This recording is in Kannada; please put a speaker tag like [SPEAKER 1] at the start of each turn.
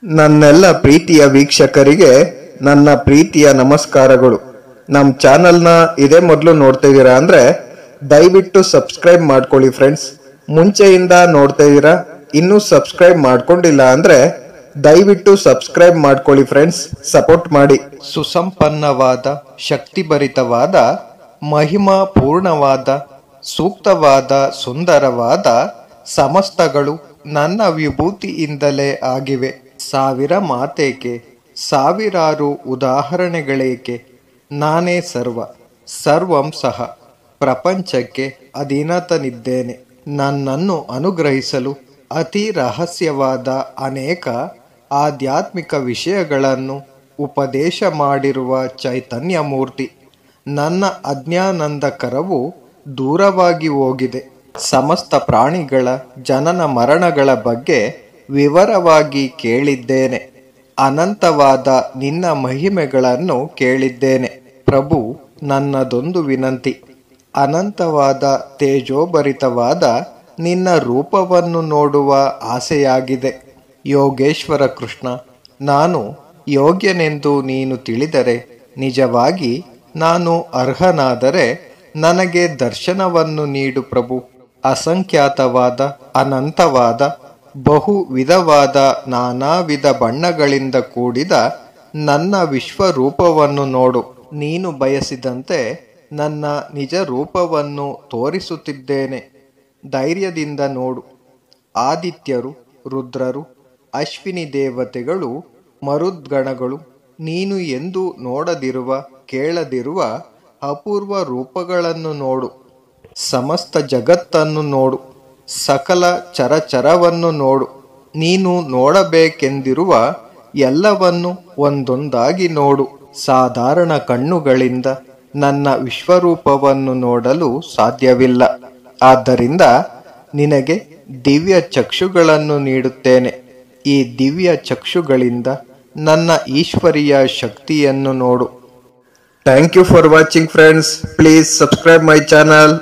[SPEAKER 1] ನನ್ನೆಲ್ಲ ಪ್ರೀತಿಯ ವೀಕ್ಷಕರಿಗೆ ನನ್ನ ಪ್ರೀತಿಯ ನಮಸ್ಕಾರಗಳು. ನಮ್ಮ ಚಾನಲ್ನ ಇದೇ ಮೊದಲು ನೋಡ್ತಾ ಇದ್ದೀರಾ ಅಂದ್ರೆ ದಯವಿಟ್ಟು ಸಬ್ಸ್ಕ್ರೈಬ್ ಮಾಡ್ಕೊಳ್ಳಿ ಫ್ರೆಂಡ್ಸ್. ಮುಂಚೆಯಿಂದ ನೋಡ್ತಾ ಇದ್ದೀರಾ, ಇನ್ನೂ ಸಬ್ಸ್ಕ್ರೈಬ್ ಮಾಡ್ಕೊಂಡಿಲ್ಲ ಅಂದ್ರೆ ದಯವಿಟ್ಟು ಸಬ್ಸ್ಕ್ರೈಬ್ ಮಾಡ್ಕೊಳ್ಳಿ ಫ್ರೆಂಡ್ಸ್, ಸಪೋರ್ಟ್ ಮಾಡಿ. ಸುಸಂಪನ್ನವಾದ, ಶಕ್ತಿಭರಿತವಾದ, ಮಹಿಮಾ ಪೂರ್ಣವಾದ, ಸೂಕ್ತವಾದ, ಸುಂದರವಾದ ಸಮಸ್ತಗಳು ನನ್ನ ವಿಭೂತಿಯಿಂದಲೇ ಆಗಿವೆ. ಸಾವಿರ ಮಾತೇಕೆ, ಸಾವಿರಾರು ಉದಾಹರಣೆಗಳೇಕೆ, ನಾನೇ ಸರ್ವಂ ಸಹ ಪ್ರಪಂಚಕ್ಕೆ ಅಧೀನತನಿದ್ದೇನೆ. ನನ್ನನ್ನು ಅನುಗ್ರಹಿಸಲು ಅತಿ ರಹಸ್ಯವಾದ ಅನೇಕ ಆಧ್ಯಾತ್ಮಿಕ ವಿಷಯಗಳನ್ನು ಉಪದೇಶ ಮಾಡಿರುವ ಚೈತನ್ಯ ಮೂರ್ತಿ. ನನ್ನ ಅಜ್ಞಾನಂದಕರವು ದೂರವಾಗಿ ಹೋಗಿದೆ. ಸಮಸ್ತ ಪ್ರಾಣಿಗಳ ಜನನ ಮರಣಗಳ ಬಗ್ಗೆ ವಿವರವಾಗಿ ಕೇಳಿದ್ದೇನೆ. ಅನಂತವಾದ ನಿನ್ನ ಮಹಿಮೆಗಳನ್ನು ಕೇಳಿದ್ದೇನೆ. ಪ್ರಭು, ನನ್ನದೊಂದು ವಿನಂತಿ. ಅನಂತವಾದ ತೇಜೋಭರಿತವಾದ ನಿನ್ನ ರೂಪವನ್ನು ನೋಡುವ ಆಸೆಯಾಗಿದೆ. ಯೋಗೇಶ್ವರ ಕೃಷ್ಣ, ನಾನು ಯೋಗ್ಯನೆಂದು ನೀನು ತಿಳಿದರೆ, ನಿಜವಾಗಿ ನಾನು ಅರ್ಹನಾದರೆ ನನಗೆ ದರ್ಶನವನ್ನು ನೀಡು ಪ್ರಭು. ಅಸಂಖ್ಯಾತವಾದ, ಅನಂತವಾದ, ಬಹು ವಿಧವಾದ, ನಾನಾ ವಿಧ ಬಣ್ಣಗಳಿಂದ ಕೂಡಿದ ನನ್ನ ವಿಶ್ವರೂಪವನ್ನು ನೋಡು. ನೀನು ಬಯಸಿದಂತೆ ನನ್ನ ನಿಜ ರೂಪವನ್ನು ತೋರಿಸುತ್ತಿದ್ದೇನೆ. ಧೈರ್ಯದಿಂದ ನೋಡು. ಆದಿತ್ಯರು, ರುದ್ರರು, ಅಶ್ವಿನಿ ದೇವತೆಗಳು, ಮರುದ್ಗಣಗಳು, ನೀನು ಎಂದೂ ನೋಡದಿರುವ, ಕೇಳದಿರುವ ಅಪೂರ್ವ ರೂಪಗಳನ್ನು ನೋಡು. ಸಮಸ್ತ ಜಗತ್ತನ್ನು ನೋಡು. ಸಕಲ ಚರಚರವನ್ನು ನೋಡು. ನೀನು ನೋಡಬೇಕೆಂದಿರುವ ಎಲ್ಲವನ್ನು ಒಂದೊಂದಾಗಿ ನೋಡು. ಸಾಧಾರಣ ಕಣ್ಣುಗಳಿಂದ ನನ್ನ ವಿಶ್ವರೂಪವನ್ನು ನೋಡಲು ಸಾಧ್ಯವಿಲ್ಲ. ಆದ್ದರಿಂದ ನಿನಗೆ ದಿವ್ಯ ಚಕ್ಷುಗಳನ್ನು ನೀಡುತ್ತೇನೆ. ಈ ದಿವ್ಯ ಚಕ್ಷುಗಳಿಂದ ನನ್ನ ಈಶ್ವರೀಯ ಶಕ್ತಿಯನ್ನು ನೋಡು. Thank you for watching friends. Please subscribe my channel.